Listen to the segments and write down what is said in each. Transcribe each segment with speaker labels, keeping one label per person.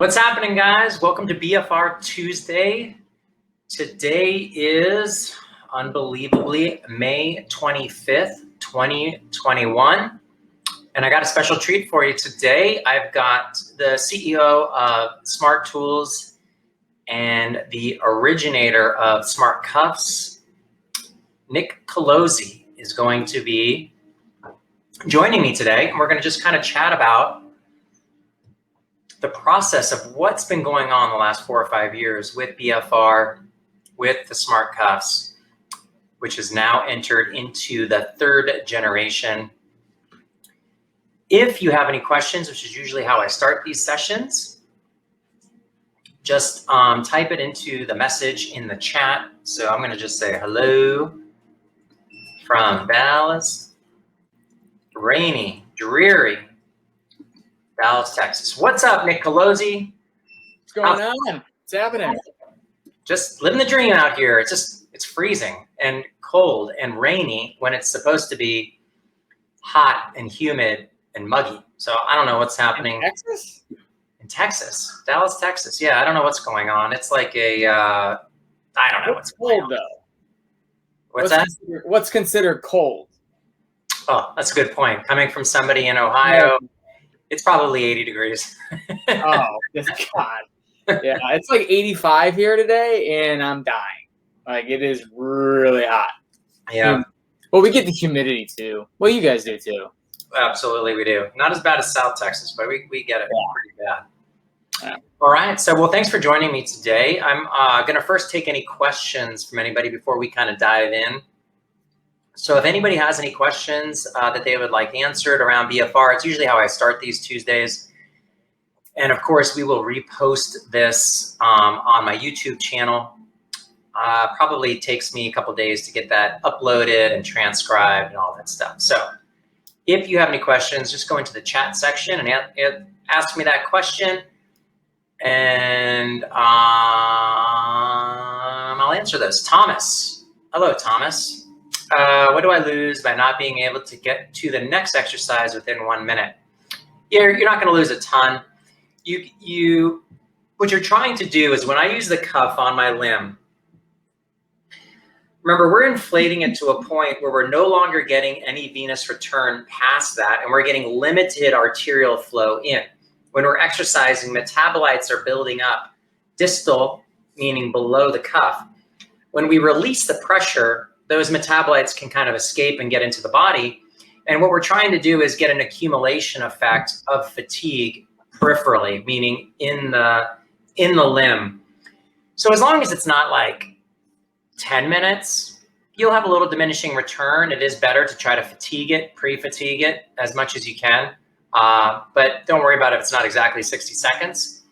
Speaker 1: What's happening, guys? Welcome to BFR Tuesday. Today is unbelievably May 25th, 2021. And I got a special treat for you today. I've got the CEO of SmartTools and the originator of Smart Cuffs, Nick Colosi, is going to be joining me today. And we're going to just kind of chat about the process of what's been going on the last 4 or 5 years with BFR, with the Smart Cuffs, which has now entered into the 3rd generation. If you have any questions, which is usually how I start these sessions, just type it into the message in the chat. So I'm going to just say hello from Dallas, rainy, dreary Dallas, Texas. What's up, Nick Colosi?
Speaker 2: What's going on? What's happening?
Speaker 1: Just living the dream out here. It's freezing and cold and rainy when it's supposed to be hot and humid and muggy. So I don't know what's happening.
Speaker 2: In Texas?
Speaker 1: In Texas, Dallas, Texas. Yeah, I don't know what's going on. It's like a, I don't know what's going on.
Speaker 2: Cold though.
Speaker 1: What's that?
Speaker 2: What's considered cold?
Speaker 1: Oh, that's a good point. Coming from somebody in Ohio, it's probably 80 degrees.
Speaker 2: Oh, God. Yeah, it's like 85 here today, and I'm dying. Like, it is really hot.
Speaker 1: Yeah.
Speaker 2: Well, we get the humidity, too. Well, you guys do, too.
Speaker 1: Absolutely, we do. Not as bad as South Texas, but we get it pretty bad.
Speaker 2: Yeah.
Speaker 1: All right. So, well, thanks for joining me today. I'm going to first take any questions from anybody before we kind of dive in. So if anybody has any questions that they would like answered around BFR, it's usually how I start these Tuesdays. And of course, we will repost this on my YouTube channel. Probably takes me a couple days to get that uploaded and transcribed and all that stuff. So if you have any questions, just go into the chat section and ask me that question. And I'll answer those. Thomas. Hello, Thomas. What do I lose by not being able to get to the next exercise within 1 minute? You're not going to lose a ton. What you're trying to do is when I use the cuff on my limb, remember, we're inflating it to a point where we're no longer getting any venous return past that, and we're getting limited arterial flow in. When we're exercising, metabolites are building up distal, meaning below the cuff. When we release the pressure, those metabolites can kind of escape and get into the body. And what we're trying to do is get an accumulation effect of fatigue peripherally, meaning in the limb. So as long as it's not like 10 minutes, you'll have a little diminishing return. It is better to try to fatigue it, pre-fatigue it as much as you can. But don't worry about it if it's not exactly 60 seconds.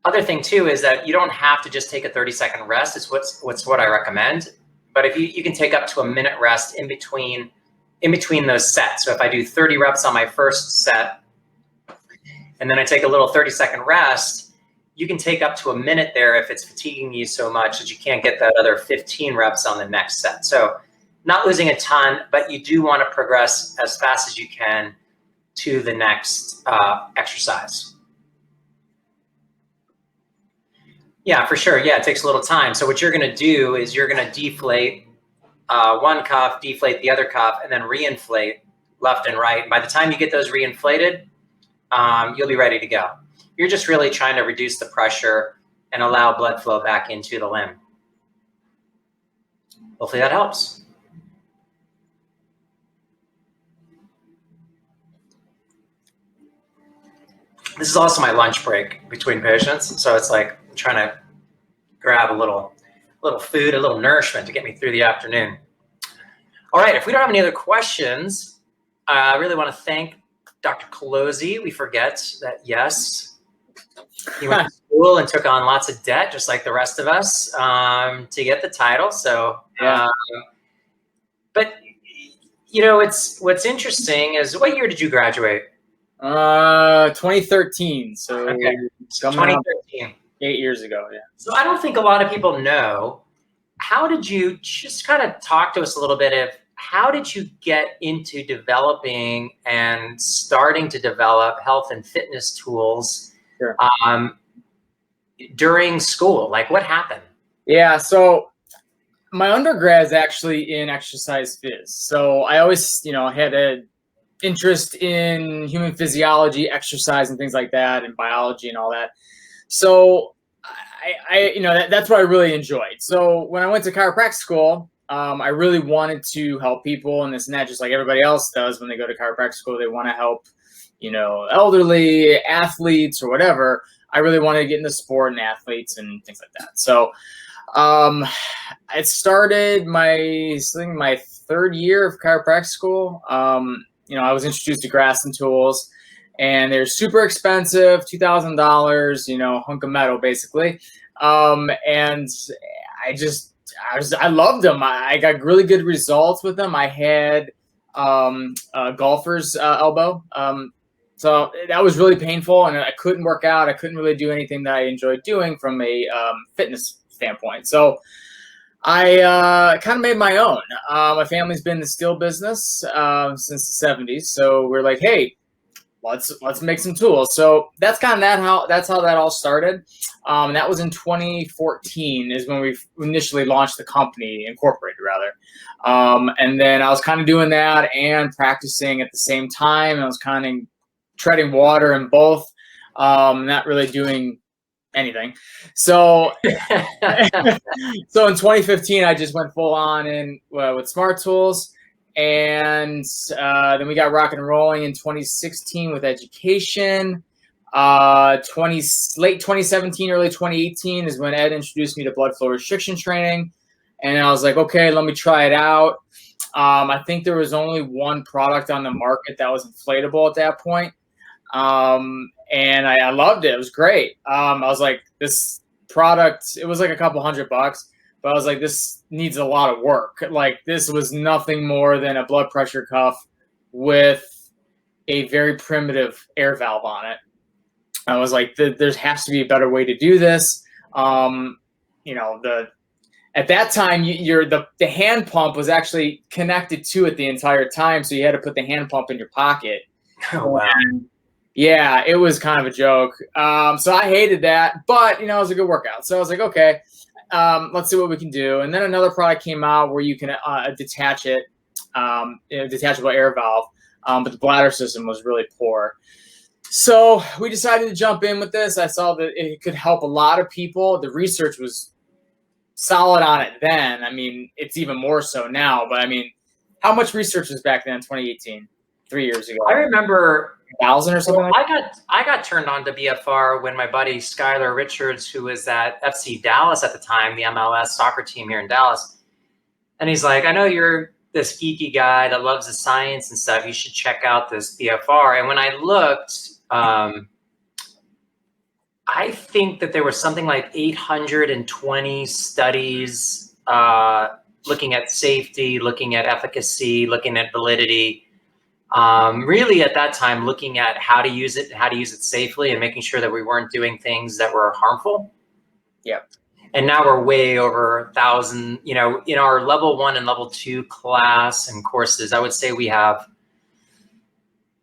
Speaker 1: Other thing too is that you don't have to just take a 30-second rest. It's what I recommend. But if you can take up to a minute rest in between those sets. So if I do 30 reps on my first set, and then I take a little 30-second rest, you can take up to a minute there if it's fatiguing you so much that you can't get that other 15 reps on the next set. So not losing a ton, but you do want to progress as fast as you can to the next exercise. Yeah, for sure. Yeah, it takes a little time. So what you're going to do is you're going to deflate one cuff, deflate the other cuff, and then reinflate left and right. And by the time you get those reinflated, you'll be ready to go. You're just really trying to reduce the pressure and allow blood flow back into the limb. Hopefully that helps. This is also my lunch break between patients. So it's like I'm trying to grab a little food, a little nourishment to get me through the afternoon. All right, if we don't have any other questions, I really want to thank Dr. Colosi. We forget that, yes, he went to school and took on lots of debt, just like the rest of us, to get the title. So, but you know, what's interesting is, what year did you graduate?
Speaker 2: 2013. So,
Speaker 1: okay. So 2013.
Speaker 2: 8 years ago, yeah.
Speaker 1: So I don't think a lot of people know. How did you, just kind of talk to us a little bit of how did you get into developing and starting to develop health and fitness tools
Speaker 2: Sure.
Speaker 1: During school, like what happened?
Speaker 2: Yeah. So my undergrad is actually in exercise phys. So I always, had an interest in human physiology, exercise, and things like that, and biology and all that. So that's what I really enjoyed. So when I went to chiropractic school, I really wanted to help people and this and that, just like everybody else does when they go to chiropractic school. They want to help, elderly, athletes, or whatever. I really wanted to get into sport and athletes and things like that. So it started my third year of chiropractic school. I was introduced to Graston tools, and they're super expensive, $2,000, hunk of metal basically. And I loved them. I got really good results with them. I had a golfer's elbow. So that was really painful, and I couldn't work out. I couldn't really do anything that I enjoyed doing from a fitness standpoint. So I kind of made my own. My family's been in the steel business since the 70s. So we're like, hey, let's make some tools. So that's kind of that's how that all started. That was in 2014 is when we initially launched the company, incorporated rather. And then I was kind of doing that and practicing at the same time. I was kind of treading water in both, not really doing anything. So, so in 2015, I just went full on in with SmartTools. And then we got rocking and rolling in 2016 with education. Late 2017, early 2018 is when Ed introduced me to blood flow restriction training. And I was like, okay, let me try it out. I think there was only one product on the market that was inflatable at that point. And I loved it. It was great. I was like, this product, it was like a couple $100, but I was like, this needs a lot of work. Like, this was nothing more than a blood pressure cuff with a very primitive air valve on it. I was like, there has to be a better way to do this. At that time, the hand pump was actually connected to it the entire time, so you had to put the hand pump in your pocket.
Speaker 1: Oh, wow.
Speaker 2: Yeah, it was kind of a joke. So I hated that, but it was a good workout. So I was like, okay, let's see what we can do. And then another product came out where you can detach it, detachable air valve, but the bladder system was really poor. So we decided to jump in with this. I saw that it could help a lot of people. The research was solid on it then. I mean, it's even more so now. But I mean, how much research was back then in 2018, 3 years ago?
Speaker 1: I remember
Speaker 2: 1,000 or something.
Speaker 1: I got turned on to BFR when my buddy Skylar Richards, who was at FC Dallas at the time, the MLS soccer team here in Dallas, and he's like, I know you're this geeky guy that loves the science and stuff. You should check out this BFR. And when I looked, I think that there was something like 820 studies looking at safety, looking at efficacy, looking at validity. Really at that time, looking at how to use it, how to use it safely, and making sure that we weren't doing things that were harmful.
Speaker 2: Yeah.
Speaker 1: And now we're way over 1,000, in our level 1 and level 2 class and courses. I would say we have,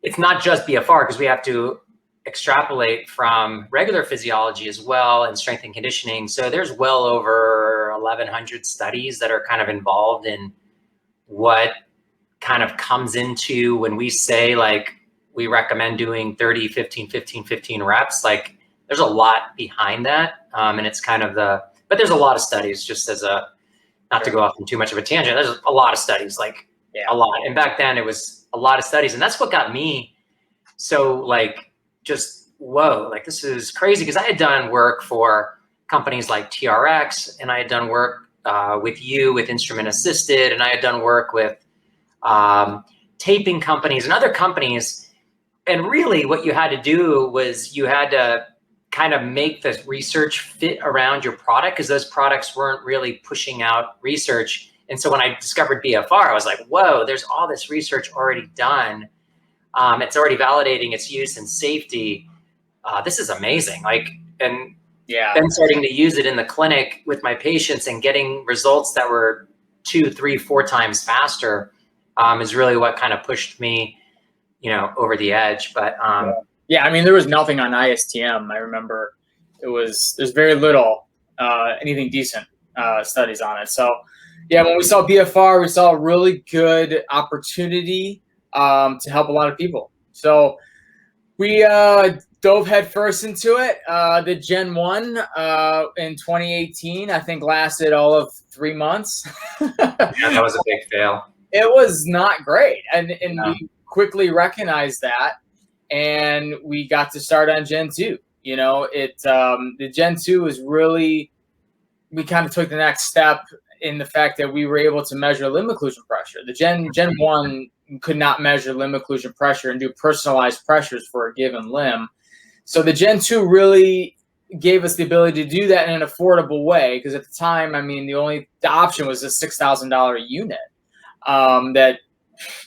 Speaker 1: it's not just BFR because we have to extrapolate from regular physiology as well and strength and conditioning. So there's well over 1,100 studies that are kind of involved in what kind of comes into when we say like we recommend doing 30, 15, 15, 15 reps. Like there's a lot behind that. And it's kind of but there's a lot of studies, just as not to go off on too much of a tangent. There's a lot of studies, like a lot. And back then it was a lot of studies. And that's what got me so like, just, whoa, like this is crazy. Because I had done work for companies like TRX, and I had done work with instrument assisted, and I had done work with taping companies and other companies. And really what you had to do was you had to kind of make the research fit around your product, because those products weren't really pushing out research. And so when I discovered BFR, I was like, whoa, there's all this research already done. It's already validating its use and safety. This is amazing. Like, and then starting to use it in the clinic with my patients and getting results that were 2, 3, 4 times faster is really what kind of pushed me, over the edge. But
Speaker 2: Yeah, I mean, there was nothing on ISTM. I remember there's very little anything decent studies on it. So yeah, when we saw BFR, we saw a really good opportunity to help a lot of people. So we dove headfirst into it. The Gen 1 in 2018, I think, lasted all of 3 months.
Speaker 1: Yeah, that was a big fail.
Speaker 2: It was not great. And
Speaker 1: No.
Speaker 2: we quickly recognized that. And we got to start on Gen 2. You know, the Gen 2 was really, we kind of took the next step in the fact that we were able to measure limb occlusion pressure. The Gen 1 could not measure limb occlusion pressure and do personalized pressures for a given limb. So the Gen 2 really gave us the ability to do that in an affordable way, because at the time, I mean, the option was a $6,000 unit that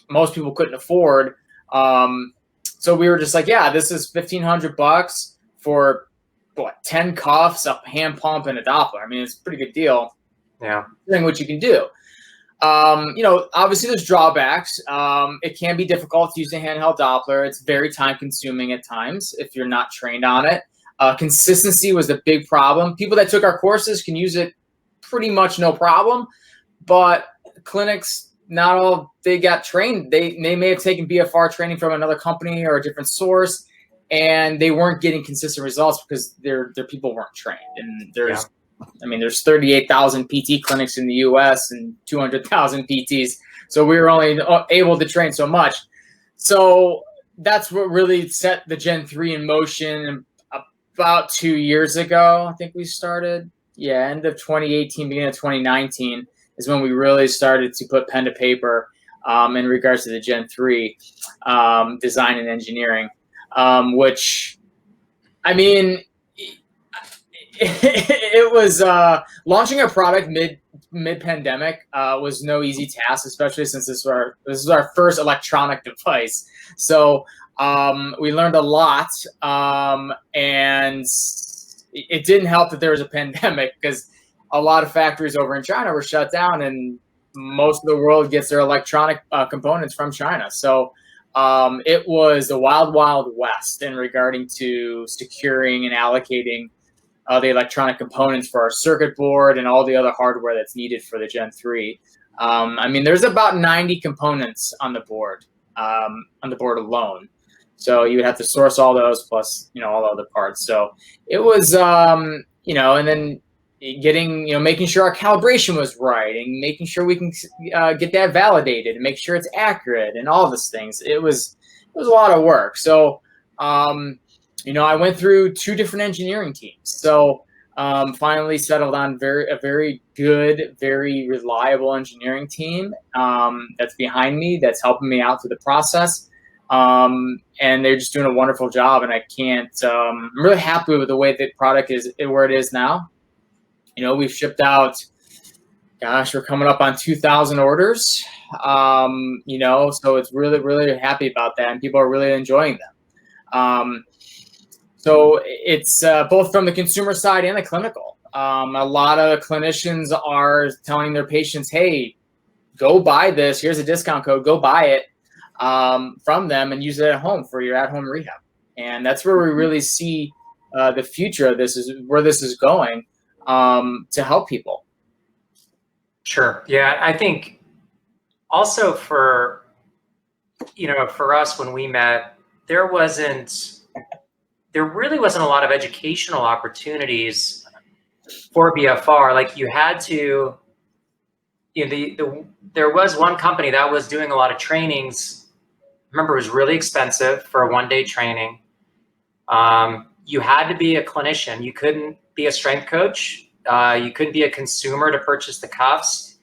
Speaker 2: most people couldn't afford. So we were just like, yeah, this is $1,500 for what, 10 cuffs, a hand pump, and a Doppler. I mean, it's a pretty good deal.
Speaker 1: Yeah.
Speaker 2: Doing what you can do. You know, obviously there's drawbacks. It can be difficult to use a handheld Doppler. It's very time consuming at times if you're not trained on it. Consistency was a big problem. People that took our courses can use it pretty much no problem, but clinics, not all they got trained. They may have taken BFR training from another company or a different source, and they weren't getting consistent results because their people weren't trained. And there's 38,000 PT clinics in the U.S. and 200,000 PTs, so we were only able to train so much. So that's what really set the Gen 3 in motion. About 2 years ago, I think we started. Yeah, end of 2018, beginning of 2019 is when we really started to put pen to paper in regards to the Gen 3 design and engineering, which, I mean, it was launching a product mid-pandemic was no easy task, especially since this is our first electronic device. So we learned a lot, and it didn't help that there was a pandemic, because a lot of factories over in China were shut down, and most of the world gets their electronic components from China. So it was the wild, wild west in regarding to securing and allocating the electronic components for our circuit board and all the other hardware that's needed for the Gen 3. I mean, there's about 90 components on the board alone. So you would have to source all those plus, you know, all the other parts. So it was, you know, and then getting, you know, making sure our calibration was right and making sure we can get that validated and make sure it's accurate and all these things. It was a lot of work. So, you know, I went through 2 different engineering teams. So finally settled on a very good, very reliable engineering team that's behind me, that's helping me out through the process. And they're just doing a wonderful job. And I can't, I'm really happy with the way the product is where it is now. You know, we've shipped out, gosh, we're coming up on 2,000 orders. You know, so it's really, really happy about that. And people are really enjoying them. So it's both from the consumer side and the clinical. A lot of clinicians are telling their patients, hey, go buy this. Here's a discount code. Go buy it from them and use it at home for your at-home rehab. And that's where we really see the future of this, is where this is going to help people.
Speaker 1: Sure. Yeah, I think also for, you know, for us when we met, there really wasn't a lot of educational opportunities for BFR. Like you had to, you know, there was one company that was doing a lot of trainings. Remember, it was really expensive for a one-day training. You had to be a clinician. You couldn't be a strength coach. You couldn't be a consumer to purchase the cuffs.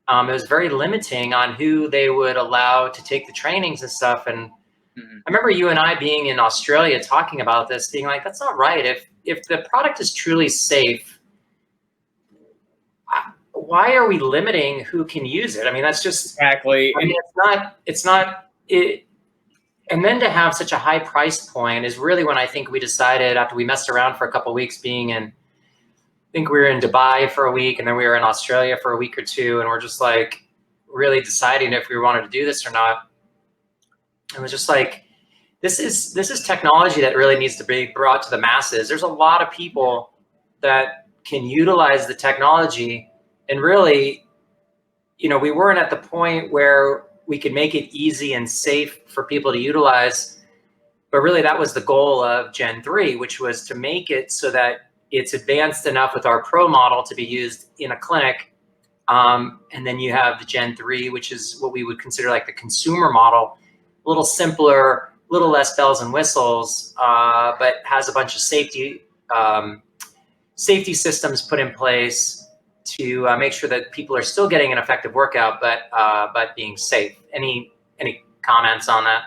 Speaker 1: It was very limiting on who they would allow to take the trainings and stuff. And I remember you and I being in Australia talking about this, being like, that's not right. If the product is truly safe, why are we limiting who can use it? I mean, that's just
Speaker 2: Exactly.
Speaker 1: I mean, it's not it. And then to have such a high price point is really when I think we decided, after we messed around for a couple of weeks, being in, I think we were in Dubai for a week, and then we were in Australia for a week or two, and we're just like really deciding if we wanted to do this or not. It was just like, this is technology that really needs to be brought to the masses. There's a lot of people that can utilize the technology, and really, we weren't at the point where we could make it easy and safe for people to utilize. But really, that was the goal of Gen 3, which was to make it so that it's advanced enough with our Pro model to be used in a clinic. And then you have the Gen 3, which is what we would consider like the consumer model, a little simpler, a little less bells and whistles, but has a bunch of safety systems put in place to make sure that people are still getting an effective workout, but being safe. Any comments on that?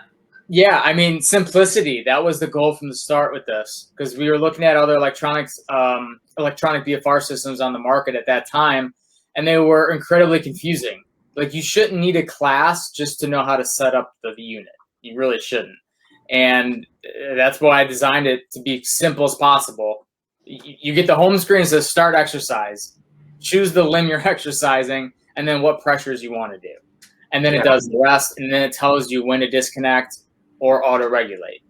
Speaker 2: Yeah, I mean, simplicity. That was the goal from the start with this, because we were looking at other electronic BFR systems on the market at that time, and they were incredibly confusing. Like, you shouldn't need a class just to know how to set up the unit. You really shouldn't. And that's why I designed it to be simple as possible. You get the home screen that says start exercise, choose the limb you're exercising, and then what pressures you want to do. And then it does the rest, and then it tells you when to disconnect or auto-regulate.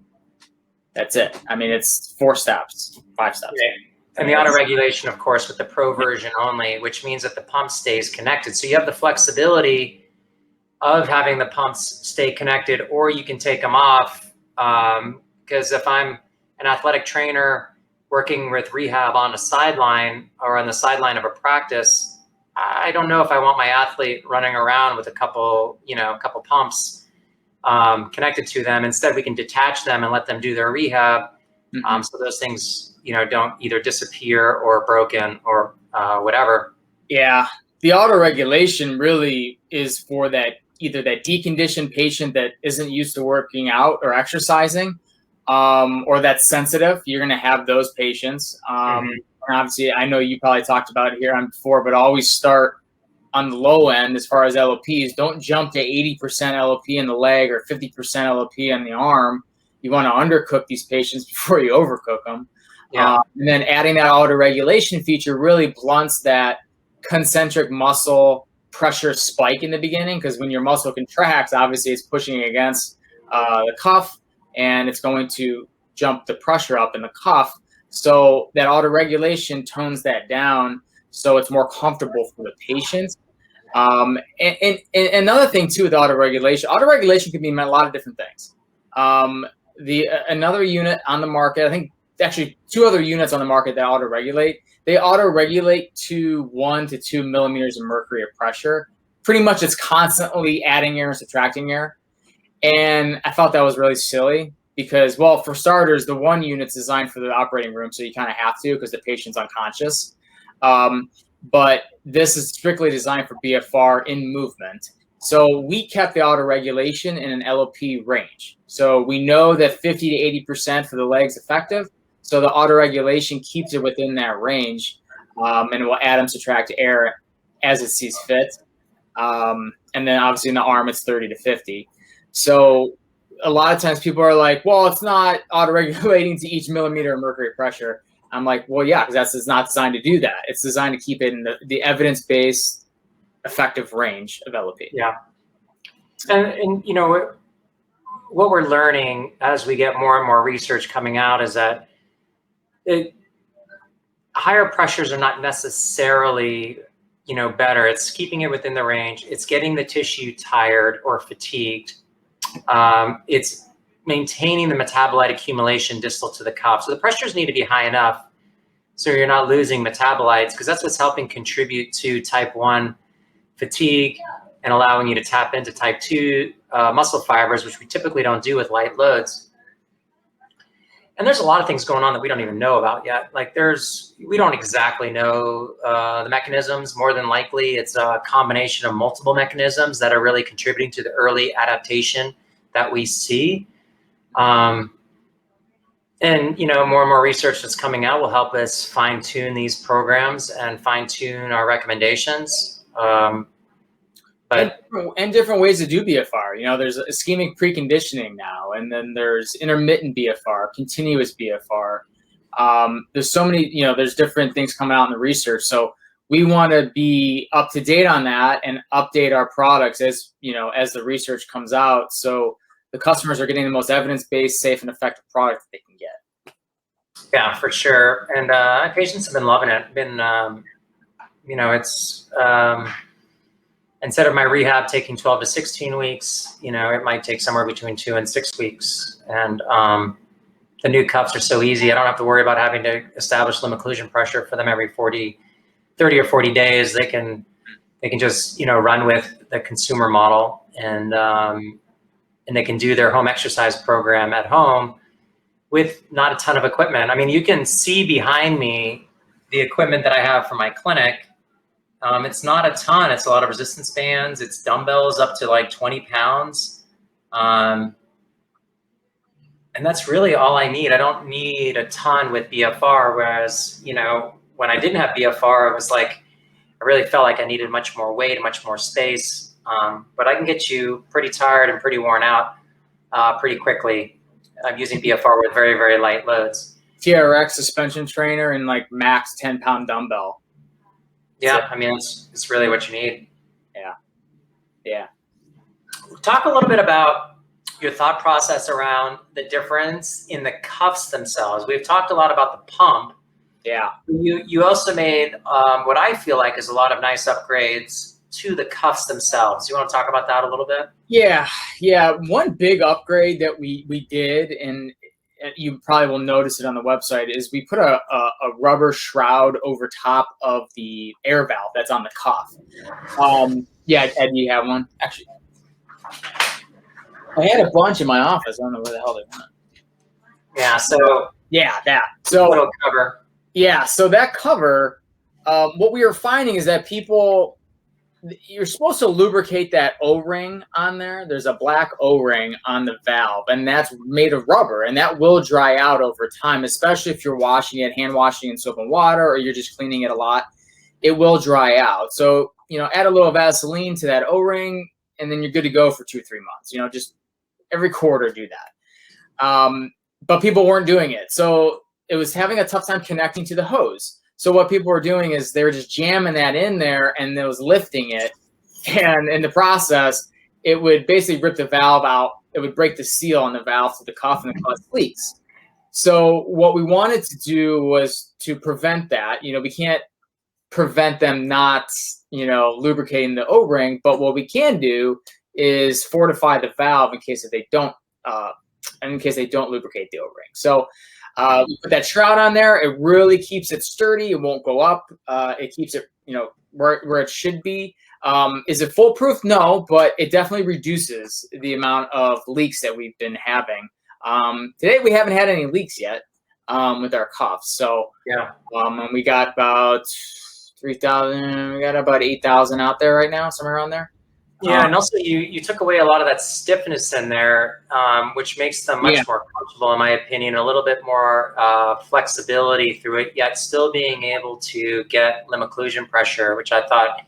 Speaker 2: That's it. I mean, it's 4 steps, 5 steps.
Speaker 1: Okay. And the auto-regulation, of course, with the Pro version only, which means that the pump stays connected. So you have the flexibility of having the pumps stay connected, or you can take them off. Because if I'm an athletic trainer working with rehab on a sideline or on the sideline of a practice, I don't know if I want my athlete running around with a couple pumps connected to them. Instead, we can detach them and let them do their rehab. So those things, don't either disappear or broken or whatever.
Speaker 2: Yeah, the auto-regulation really is for either that deconditioned patient that isn't used to working out or exercising, or that's sensitive. You're going to have those patients. And obviously, I know you probably talked about it here on before, but always start on the low end as far as LOPs. Don't jump to 80% LOP in the leg or 50% LOP on the arm. You want to undercook these patients before you overcook them.
Speaker 1: Yeah.
Speaker 2: And then adding that auto-regulation feature really blunts that concentric muscle pressure spike in the beginning, because when your muscle contracts, obviously it's pushing against the cuff, and it's going to jump the pressure up in the cuff. So that auto-regulation tones that down, so it's more comfortable for the patient. And another thing too with auto-regulation can mean a lot of different things. Another unit on the market, I think actually 2 other units on the market that auto-regulate. They auto-regulate to 1 to 2 millimeters of mercury of pressure. Pretty much it's constantly adding air and subtracting air. And I thought that was really silly because, well, for starters, the 1 unit's designed for the operating room, so you kind of have to because the patient's unconscious. But this is strictly designed for BFR in movement. So we kept the auto-regulation in an LOP range. So we know that 50 to 80% for the legs effective. So the auto-regulation keeps it within that range, and it will add and subtract air as it sees fit. And then obviously in the arm, it's 30 to 50. So a lot of times people are like, well, it's not auto-regulating to each millimeter of mercury pressure. I'm like, well, yeah, because it's not designed to do that. It's designed to keep it in the evidence-based effective range of LOP.
Speaker 1: Yeah. And what we're learning as we get more and more research coming out is that higher pressures are not necessarily, better. It's keeping it within the range. It's getting the tissue tired or fatigued. It's maintaining the metabolite accumulation distal to the cuff. So the pressures need to be high enough so you're not losing metabolites, because that's what's helping contribute to type 1 fatigue and allowing you to tap into type 2 muscle fibers, which we typically don't do with light loads. And there's a lot of things going on that we don't even know about yet. Like we don't exactly know the mechanisms. More than likely, it's a combination of multiple mechanisms that are really contributing to the early adaptation that we see. And more and more research that's coming out will help us fine tune these programs and fine tune our recommendations.
Speaker 2: And different ways to do BFR. There's ischemic preconditioning now, and then there's intermittent BFR, continuous BFR. There's so many, there's different things coming out in the research. So we want to be up to date on that and update our products as the research comes out. So the customers are getting the most evidence-based, safe, and effective product that they can get.
Speaker 1: Yeah, for sure. And patients have been loving it. It's instead of my rehab taking 12 to 16 weeks, it might take somewhere between 2 and 6 weeks. And the new cuffs are so easy. I don't have to worry about having to establish limb occlusion pressure for them every 30 or 40 days. They can just, run with the consumer model, and they can do their home exercise program at home with not a ton of equipment. I mean, you can see behind me the equipment that I have for my clinic. It's not a ton. It's a lot of resistance bands. It's dumbbells up to like 20 pounds. And that's really all I need. I don't need a ton with BFR. Whereas, when I didn't have BFR, it was like, I really felt like I needed much more weight and much more space. But I can get you pretty tired and pretty worn out pretty quickly. I'm using BFR with very, very light loads.
Speaker 2: TRX suspension trainer and like max 10-pound dumbbell.
Speaker 1: Yeah, I mean, it's really what you need.
Speaker 2: Yeah. Yeah.
Speaker 1: Talk a little bit about your thought process around the difference in the cuffs themselves. We've talked a lot about the pump.
Speaker 2: Yeah.
Speaker 1: You also made what I feel like is a lot of nice upgrades to the cuffs themselves. You want to talk about that a little bit?
Speaker 2: Yeah. One big upgrade that we did, and you probably will notice it on the website, is we put a rubber shroud over top of the air valve that's on the cuff. Yeah, Ed, you have one? Actually, I had a bunch in my office. I don't know where the hell they went.
Speaker 1: Yeah, so
Speaker 2: yeah, that. So
Speaker 1: little cover.
Speaker 2: Yeah, so that cover, what we were finding is that you're supposed to lubricate that O-ring on there. There's a black O-ring on the valve, and that's made of rubber, and that will dry out over time, especially if you're washing it, hand washing in soap and water, or you're just cleaning it a lot. It will dry out. So, add a little Vaseline to that O-ring, and then you're good to go for 2 or 3 months. Just every quarter do that. But people weren't doing it. So it was having a tough time connecting to the hose. So what people were doing is they were just jamming that in there, and it was lifting it. And in the process, it would basically rip the valve out. It would break the seal on the valve to the cuff and cause leaks. So what we wanted to do was to prevent that. We can't prevent them not, lubricating the O-ring, but what we can do is fortify the valve in case they don't lubricate the O-ring. So we put that shroud on there. It really keeps it sturdy. It won't go up. It keeps it, where it should be. Is it foolproof? No, but it definitely reduces the amount of leaks that we've been having. Today we haven't had any leaks yet with our cuffs. So
Speaker 1: yeah,
Speaker 2: and we got about 3,000. We got about 8,000 out there right now, somewhere around there.
Speaker 1: Yeah, and also you took away a lot of that stiffness in there, which makes them much more comfortable, in my opinion, a little bit more flexibility through it, yet still being able to get limb occlusion pressure, which I thought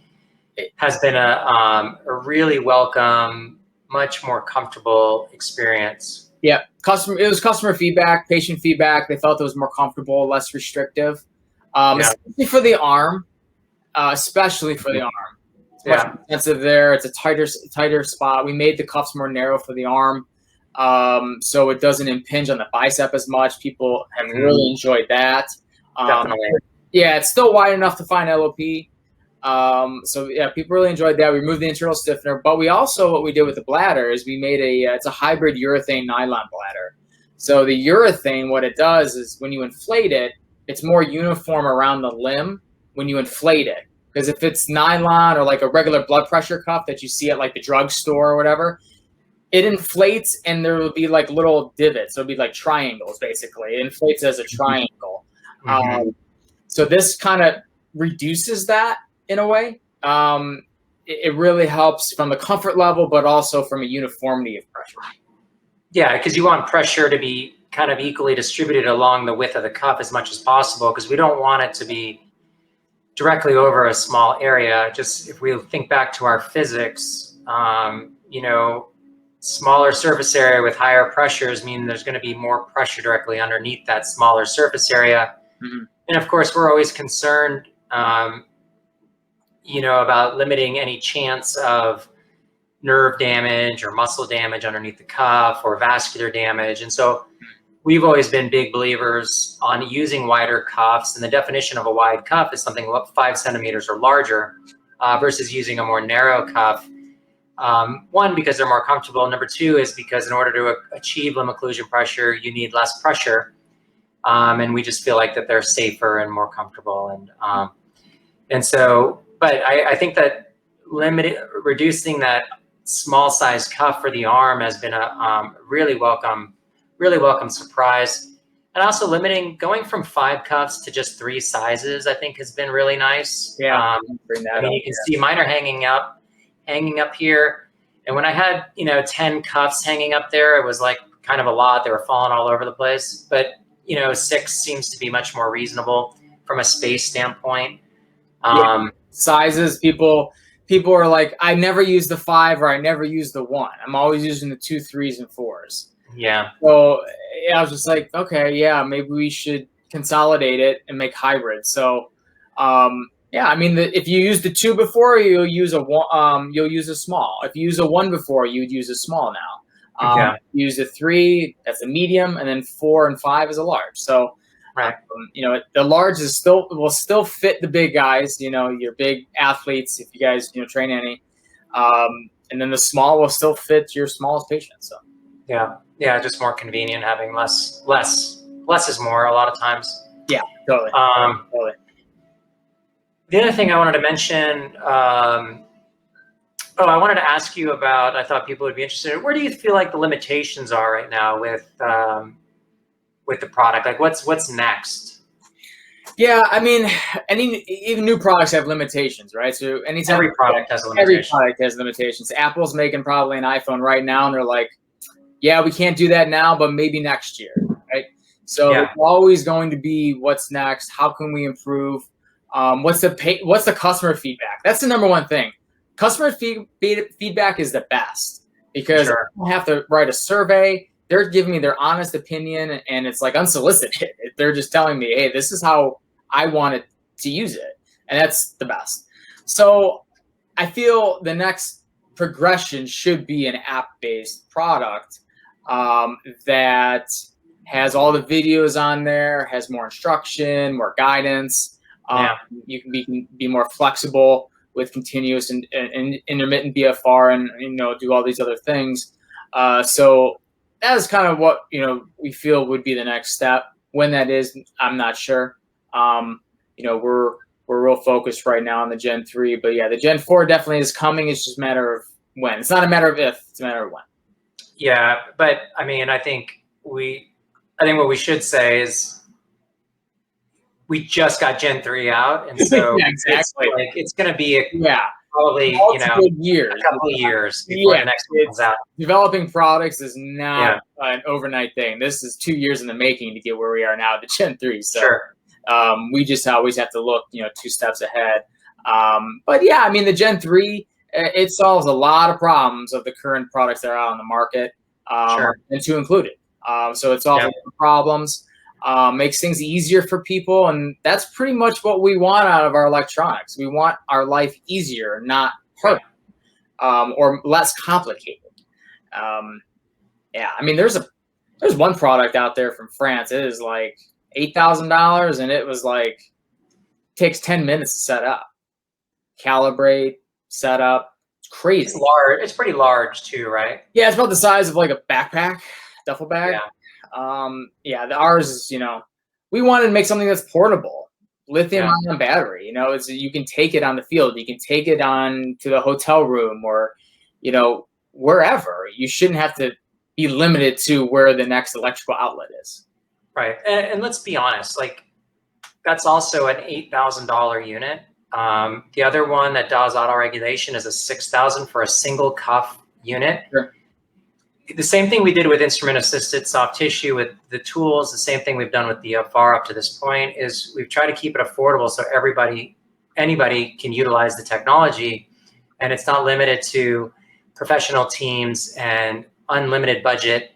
Speaker 1: has been a really welcome, much more comfortable experience.
Speaker 2: Yeah, it was customer feedback, patient feedback. They felt it was more comfortable, less restrictive, especially for the arm, especially for the arm. Much expensive there. It's a tighter spot. We made the cuffs more narrow for the arm, so it doesn't impinge on the bicep as much. People have really enjoyed that.
Speaker 1: Definitely.
Speaker 2: Yeah, it's still wide enough to find LOP. So yeah, people really enjoyed that. We removed the internal stiffener, but we also, what we did with the bladder is we made it's a hybrid urethane nylon bladder. So the urethane, what it does is when you inflate it, it's more uniform around the limb when you inflate it. Because if it's nylon or like a regular blood pressure cuff that you see at like the drugstore or whatever, it inflates and there will be like little divots. So it'll be like triangles, basically. It inflates as a triangle. So this kind of reduces that in a way. It really helps from the comfort level, but also from a uniformity of pressure.
Speaker 1: Yeah, because you want pressure to be kind of equally distributed along the width of the cuff as much as possible, because we don't want it to be directly over a small area. Just if we think back to our physics, smaller surface area with higher pressures mean there's going to be more pressure directly underneath that smaller surface area. And of course, we're always concerned, about limiting any chance of, nerve damage or muscle damage underneath the cuff or vascular damage. And so we've always been big believers on using wider cuffs. And the definition of a wide cuff is something 5 centimeters or larger versus using a more narrow cuff. One, because they're more comfortable. Number two is because in order to achieve limb occlusion pressure, you need less pressure. And we just feel like that they're safer and more comfortable. And so, but I think that reducing that small size cuff for the arm has been a really welcome surprise. And also going from 5 cuffs to just 3 sizes, I think has been really nice.
Speaker 2: Yeah,
Speaker 1: I mean, you can see mine are hanging up here. And when I had, 10 cuffs hanging up there, it was like kind of a lot. They were falling all over the place. But, 6 seems to be much more reasonable from a space standpoint.
Speaker 2: Sizes, people are like, I never use the 5 or I never use the 1. I'm always using the 2, 3s, and 4s.
Speaker 1: Yeah.
Speaker 2: So I was just like, okay, yeah, maybe we should consolidate it and make hybrids. So, yeah, I mean, if you use the 2 before, you'll use a 1. You'll use a small. If you use a 1 before, you'd use a small now. Use a 3, that's a medium, and then 4 and 5 is a large. So,
Speaker 1: right.
Speaker 2: The large will still fit the big guys. Your big athletes, if you guys train any, and then the small will still fit your smallest patients. So.
Speaker 1: Yeah, just more convenient having less is more a lot of times.
Speaker 2: Yeah, totally. Totally.
Speaker 1: The other thing I wanted to mention, I wanted to ask you about, I thought people would be interested, where do you feel like the limitations are right now with the product? Like what's next?
Speaker 2: Yeah, I mean, even new products have limitations, right? So anytime
Speaker 1: every product has
Speaker 2: limitations. Apple's making probably an iPhone right now, and they're like, yeah, we can't do that now, but maybe next year, right? So It's always going to be what's next. How can we improve? What's the customer feedback? That's the number one thing. Customer feedback is the best because I don't have to write a survey. They're giving me their honest opinion, and it's like unsolicited. They're just telling me, hey, this is how I wanted to use it, and that's the best. So I feel the next progression should be an app-based product that has all the videos on there, has more instruction, more guidance. You can be more flexible with continuous and intermittent BFR and do all these other things. So that is kind of what we feel would be the next step. When that is, I'm not sure. We're real focused right now on the Gen 3, but yeah, the Gen 4 definitely is coming. It's just a matter of when. It's not a matter of if, it's a matter of when.
Speaker 1: Yeah, but I mean, I think what we should say is we just got Gen 3 out, and so
Speaker 2: yeah, exactly.
Speaker 1: it's going to be probably a couple of years before the next one comes out.
Speaker 2: Developing products is not an overnight thing. This is 2 years in the making to get where we are now, the Gen 3. So we just always have to look 2 steps ahead. But yeah, I mean, the Gen 3. It solves a lot of problems of the current products that are out on the market, and to include it. So it solves problems, makes things easier for people, and that's pretty much what we want out of our electronics. We want our life easier, not harder, or less complicated. I mean, there's one product out there from France. It is like $8,000, and it was like takes 10 minutes to set up, calibrate. Set up. It's crazy.
Speaker 1: It's large. It's pretty large too, right?
Speaker 2: Yeah, it's about the size of like a backpack, duffel bag. Ours is, we wanted to make something that's portable, lithium-ion battery. You can take it on the field, you can take it on to the hotel room, or wherever. You shouldn't have to be limited to where the next electrical outlet is.
Speaker 1: Right, and let's be honest, like that's also an $8,000 unit. The other one that does auto regulation is a $6,000 for a single cuff unit.
Speaker 2: Sure.
Speaker 1: The same thing we did with instrument assisted soft tissue with the tools, the same thing we've done with the FR up to this point is we've tried to keep it affordable so anybody can utilize the technology, and it's not limited to professional teams and unlimited budget,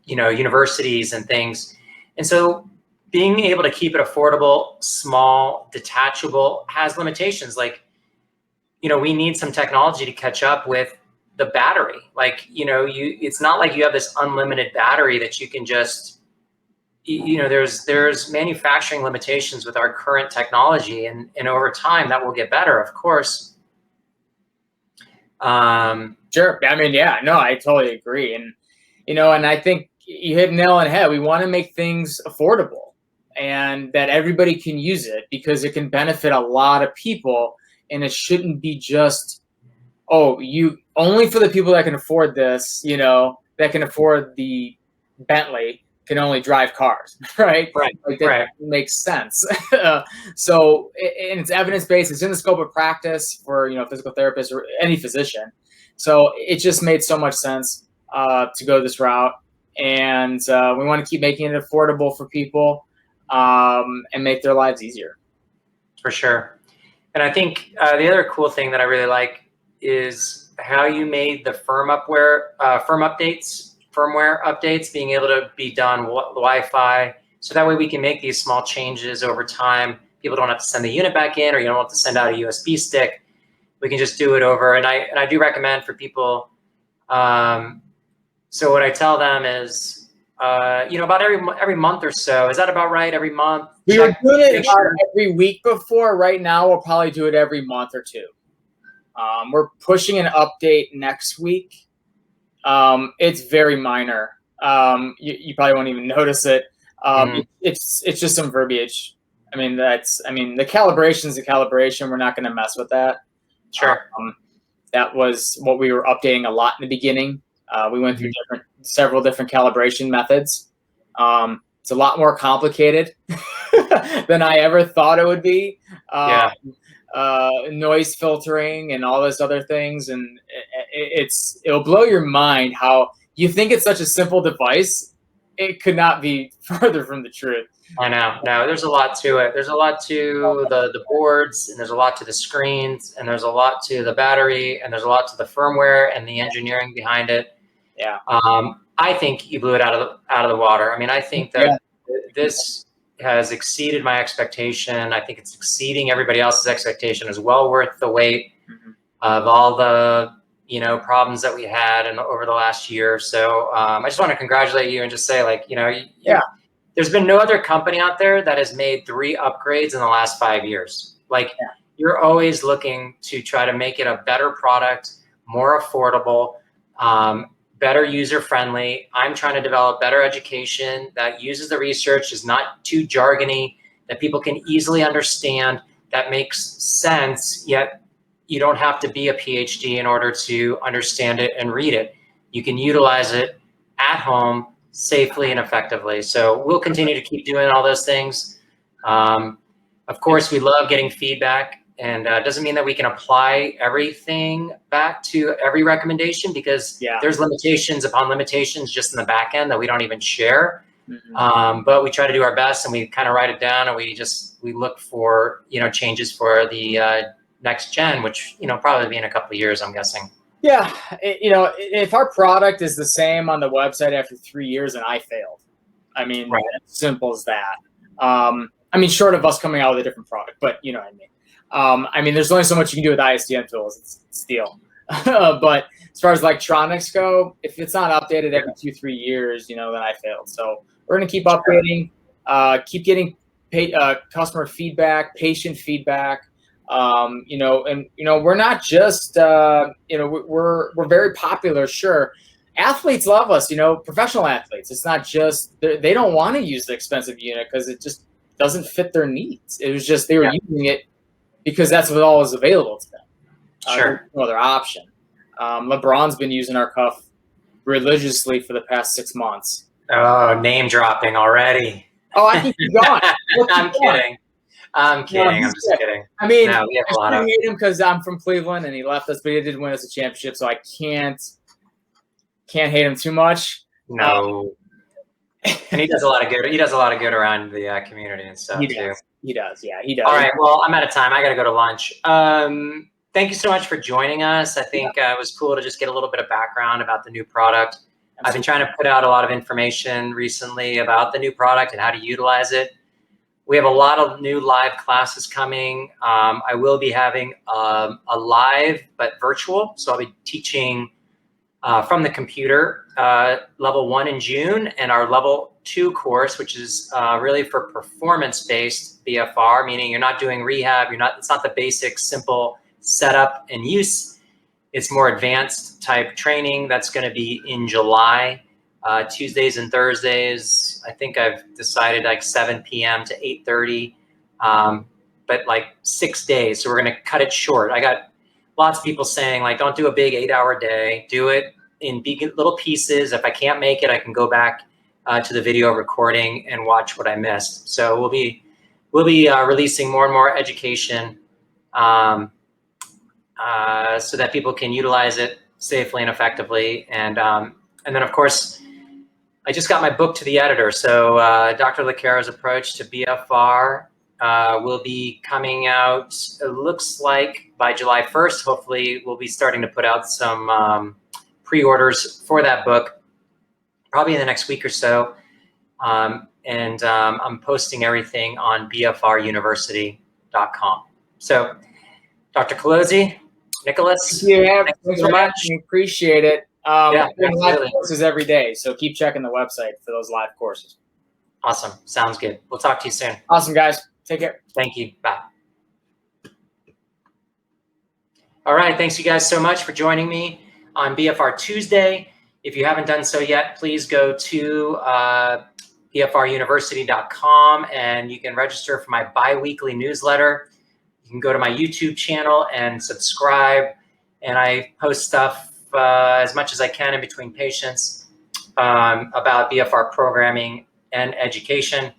Speaker 1: universities and things. And so being able to keep it affordable, small, detachable has limitations. Like we need some technology to catch up with the battery. Like, it's not like you have this unlimited battery that you can just, there's manufacturing limitations with our current technology, and over time that will get better, of course.
Speaker 2: Sure. I mean, yeah, no, I totally agree. And, and I think you hit nail on the head. We want to make things affordable and that everybody can use it because it can benefit a lot of people. And it shouldn't be just, you only for the people that can afford this, that can afford the Bentley can only drive cars, right?
Speaker 1: Right.
Speaker 2: Like that makes sense. So, and it's evidence-based. It's in the scope of practice for, physical therapists or any physician. So it just made so much sense to go this route. And we want to keep making it affordable for people and make their lives easier.
Speaker 1: For sure. And I think the other cool thing that I really like is how you made the firmware updates being able to be done Wi-Fi, so that way we can make these small changes over time. People don't have to send the unit back in, or you don't have to send out a USB stick. We can just do it over. And I do recommend for people. So what I tell them is, about every month or so. Is that about right? Every month?
Speaker 2: We were doing it every week before. Right now, we'll probably do it every month or two. We're pushing an update next week. It's very minor. You probably won't even notice it. It's just some verbiage. I mean, the calibration is the calibration. We're not going to mess with that.
Speaker 1: Sure.
Speaker 2: That was what we were updating a lot in the beginning. We went through several different calibration methods. It's a lot more complicated than I ever thought it would be. Noise filtering and all this other things, and it'll blow your mind how you think it's such a simple device. It could not be further from the truth.
Speaker 1: I know. No, there's a lot to it. There's a lot to the boards, and there's a lot to the screens, and there's a lot to the battery, and there's a lot to the firmware and the engineering behind it.
Speaker 2: Yeah.
Speaker 1: I think you blew it out of the water. I mean, I think that this has exceeded my expectation. I think it's exceeding everybody else's expectation. Is well worth the wait of all the problems that we had over the last year. So I just want to congratulate you and just say, like, there's been no other company out there that has made 3 upgrades in the last 5 years. Like, you're always looking to try to make it a better product, more affordable, better user-friendly. I'm trying to develop better education that uses the research, is not too jargony, that people can easily understand, that makes sense, yet you don't have to be a PhD in order to understand it and read it. You can utilize it at home safely and effectively. So we'll continue to keep doing all those things. Of course, we love getting feedback, and it doesn't mean that we can apply everything back to every recommendation, because there's limitations upon limitations just in the back end that we don't even share. But we try to do our best, and we kind of write it down, and we look for changes for the next gen, which probably be in a couple of years, I'm guessing.
Speaker 2: Yeah, if our product is the same on the website after 3 years, then I failed. I mean, as simple as that. I mean, short of us coming out with a different product, but you know what I mean. I mean, there's only so much you can do with ISDN tools. It's steel. But as far as electronics go, if it's not updated every 2-3 years, then I failed. So we're going to keep updating, keep getting customer feedback, patient feedback. We're not just, we're very popular. Sure. Athletes love us, professional athletes. It's not just, they don't want to use the expensive unit because it just doesn't fit their needs. It was just, they were using it because that's what all is available to them.
Speaker 1: Sure.
Speaker 2: No other option. LeBron's been using our cuff religiously for the past 6 months.
Speaker 1: Oh, name dropping already.
Speaker 2: Oh, I think he's gone.
Speaker 1: I'm kidding. I'm kidding. I'm just kidding.
Speaker 2: I mean,
Speaker 1: no,
Speaker 2: I hate him because I'm from Cleveland and he left us, but he did win us a championship, so I can't hate him too much.
Speaker 1: No. And he does a lot of good. He does a lot of good around the community and stuff too.
Speaker 2: He does. Yeah, he does.
Speaker 1: All right. Well, I'm out of time. I got to go to lunch. Thank you so much for joining us. I think it was cool to just get a little bit of background about the new product. I've been trying to put out a lot of information recently about the new product and how to utilize it. We have a lot of new live classes coming. I will be having a live but virtual, so I'll be teaching from the computer, level 1 in June, and our level 2 course, which is really for performance-based BFR, meaning you're not doing rehab, it's not the basic, simple setup and use. It's more advanced type training. That's going to be in July, Tuesdays and Thursdays. I think I've decided like 7 p.m. to 8:30, but like 6 days. So we're going to cut it short. I got lots of people saying, like, don't do a big 8-hour day. Do it in little pieces. If I can't make it, I can go back to the video recording and watch what I missed. So we'll be releasing more and more education so that people can utilize it safely and effectively. And then, of course, I just got my book to the editor. So Dr. LeCara's approach to BFR will be coming out, it looks like, by July 1st. Hopefully, we'll be starting to put out some pre-orders for that book, probably in the next week or so. I'm posting everything on bfruniversity.com. So, Dr. Colosi, Nicholas,
Speaker 2: thanks so much. Appreciate it.
Speaker 1: Yeah,
Speaker 2: we're doing live courses every day, so keep checking the website for those live courses.
Speaker 1: Awesome. Sounds good. We'll talk to you soon.
Speaker 2: Awesome, guys. Take care.
Speaker 1: Thank you. Bye. All right. Thanks you guys so much for joining me on BFR Tuesday. If you haven't done so yet, please go to bfruniversity.com and you can register for my bi-weekly newsletter. You can go to my YouTube channel and subscribe. And I post stuff as much as I can in between patients about BFR programming and education.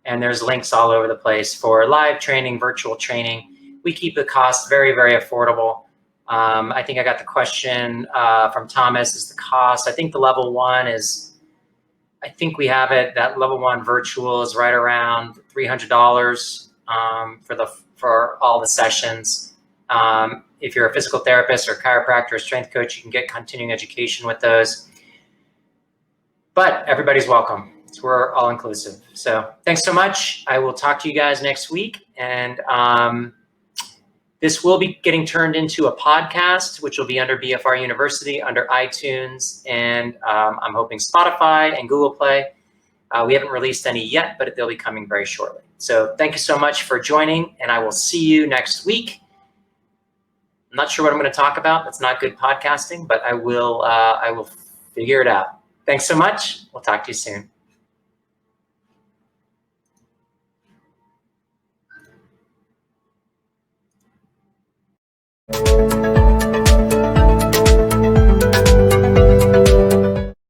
Speaker 1: And there's links all over the place for live training, virtual training. We keep the cost very, very affordable. I think I got the question from Thomas, is the cost. I think the level 1 is, I think we have it, that level 1 virtual is right around $300 for all the sessions. If you're a physical therapist or chiropractor or strength coach, you can get continuing education with those. But everybody's welcome. So we're all inclusive. So thanks so much. I will talk to you guys next week. And this will be getting turned into a podcast, which will be under BFR University, under iTunes, and I'm hoping Spotify and Google Play. We haven't released any yet, but they'll be coming very shortly. So thank you so much for joining, and I will see you next week. I'm not sure what I'm going to talk about. That's not good podcasting, but I will figure it out. Thanks so much. We'll talk to you soon.